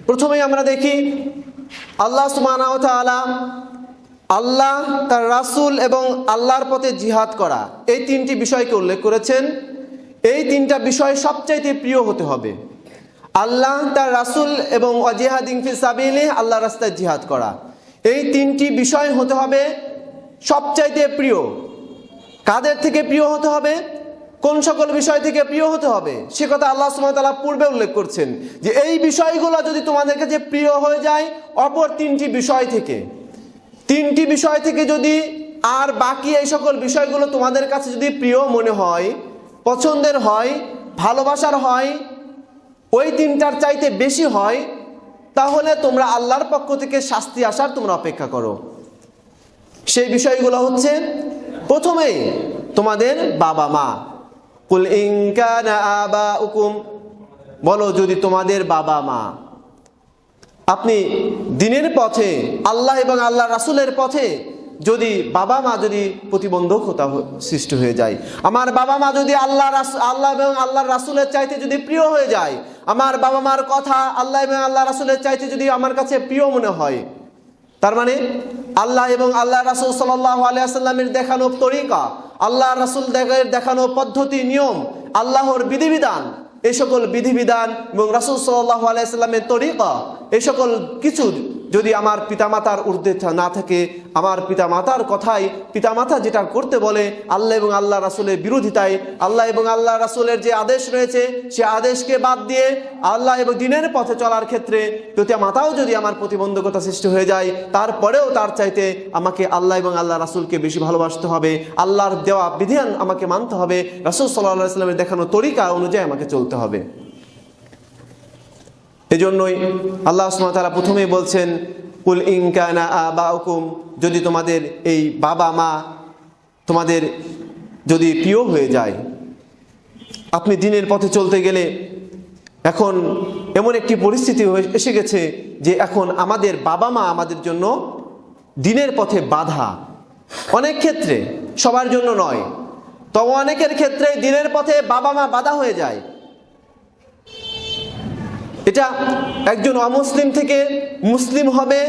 প্রথমেই আমরা দেখি আল্লাহ সুবহানাহু ওয়া তাআলা আল্লাহ, তার রাসূল এবং আল্লাহর পথে জিহাদ করা, এই তিনটি বিষয়কে উল্লেখ করেছেন। এই তিনটা বিষয় সবচাইতে প্রিয় হতে হবে। আল্লাহ, তার রাসূল এবং জিহাদিন ফি সাবিলিহি, আল্লাহর রাস্তায় জিহাদ করা, এই তিনটি বিষয় হতে হবে সবচাইতে প্রিয়। কাদের থেকে প্রিয় হতে হবে? কোন সকল বিষয় থেকে প্রিয় হতে হবে সে কথা আল্লাহ সুবহানাহু ওয়া তাআলা পূর্বে উল্লেখ করছেন যে এই বিষয়গুলো যদি তোমাদের কাছে প্রিয় হয়ে যায় অপর তিনটি বিষয় থেকে যদি আর বাকি এই সকল বিষয়গুলো তোমাদের কাছে যদি প্রিয় মনে হয়, পছন্দের হয়, ভালোবাসার হয়, ওই তিনটার চাইতে বেশি হয়, তাহলে তোমরা আল্লাহর পক্ষ থেকে শাস্তি আসার তোমরা অপেক্ষা করো। সেই বিষয়গুলো হচ্ছে প্রথমেই তোমাদের বাবা মা। কুল ইন কানা আবাউকুম, বলো যদি তোমাদের বাবা মা, আপনি দ্বীনের পথে আল্লাহ এবং আল্লাহ রাসূলের পথে যদি বাবা মা যদি প্রতিবন্ধকতা সৃষ্টি হয়ে যায়, আমার বাবা মা যদি আল্লাহ এবং আল্লাহর রাসূলের চাইতে যদি প্রিয় হয়ে যায়, আমার বাবা মার কথা আল্লাহ এবং আল্লাহ রাসূলের চাইতে যদি আমার কাছে প্রিয় মনে হয়, তার মানে আল্লাহ এবং আল্লাহ রাসূল সাল্লাল্লাহু আলাইহি ওয়াসাল্লামের দেখানো তরিকা, আল্লাহ রাসূল দেখানো পদ্ধতি, নিয়ম, আল্লাহর বিধিবিধান, এই সকল বিধিবিধান এবং রাসূল সাল্লাল্লাহু আলাইহি ওয়াসাল্লামের তরিকা, এই সকল কিছু যদি আমার পিতামাতার ঊর্ধ্বে না থাকে, আমার পিতামাতার কথাই, পিতামাতা যেটা করতে বলে আল্লাহ এবং আল্লাহ রাসূলের বিরোধিতায়, আল্লাহ এবং আল্লাহ রাসূলের যে আদেশ রয়েছে সে আদেশকে বাদ দিয়ে আল্লাহ এবং দ্বীনের পথে চলার ক্ষেত্রে পিতামাতাও যদি আমার প্রতিবন্ধকতা সৃষ্টি হয়ে যায়, তারপরেও তার চাইতে আমাকে আল্লাহ এবং আল্লাহ রাসূলকে বেশি ভালোবাসতে হবে, আল্লাহর দেওয়া বিধান আমাকে মানতে হবে, রাসূল সাল্লাল্লাহু আলাইহি ওয়াসাল্লামের দেখানো তরিকা অনুযায়ী আমাকে চলতে হবে। এজন্যই আল্লাহ সুবহানাহু ওয়া তাআলা প্রথমেই বলছেন কুল ইন কানা আবাউকুম, যদি তোমাদের এই বাবা মা তোমাদের যদি প্রিয় হয়ে যায়। আপনি দ্বীনের পথে চলতে গেলে এখন এমন একটি পরিস্থিতি এসে গেছে যে এখন আমাদের বাবা মা আমাদের জন্য দ্বীনের পথে বাধা। অনেক ক্ষেত্রে, সবার জন্য নয়, তবে অনেকের ক্ষেত্রে দ্বীনের পথে বাবা মা বাধা হয়ে যায়। এটা একজন অমুসলিম থেকে মুসলিম হবে,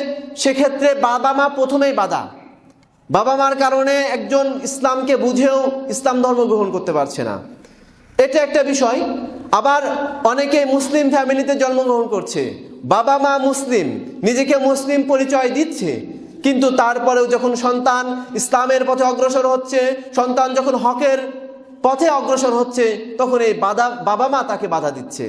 সেক্ষেত্রে বাবা মা প্রথমেই বাধা। বাবা মার কারণে একজন ইসলামকে বুঝেও ইসলাম ধর্ম গ্রহণ করতে পারছে না, এটা একটা বিষয়। আবার অনেকে মুসলিম ফ্যামিলিতে জন্মগ্রহণ করছে, বাবা মা মুসলিম, নিজেকে মুসলিম পরিচয় দিচ্ছে, কিন্তু তারপরেও যখন সন্তান ইসলামের পথে অগ্রসর হচ্ছে, সন্তান যখন হকের পথে অগ্রসর হচ্ছে, তখন এই বাবা মা তাকে বাধা দিচ্ছে।